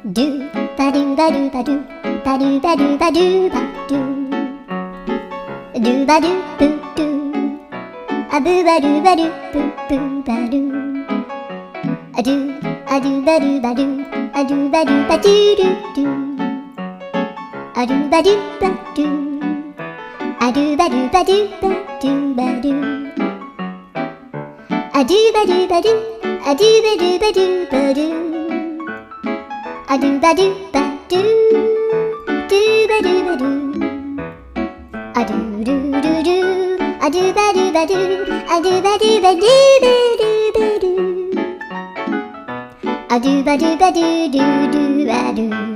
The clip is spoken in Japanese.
ドゥバドゥバドゥバドゥバドゥバドゥバドゥバドゥドゥバドゥブドゥアブバドゥバドゥブブバドゥアドゥアドゥバドゥバドゥアドゥバドゥバドゥドゥドゥアドゥバドゥバドゥアドゥバドゥバドゥバドゥバドゥアドゥバドゥバドゥアドゥバドゥバドゥバドゥアドゥバドゥバドゥドゥバドゥバドゥアドゥルルルアドゥバドゥバドゥアドゥバドゥバドゥバドゥバドゥアドゥバドゥバドゥドゥドゥバドゥ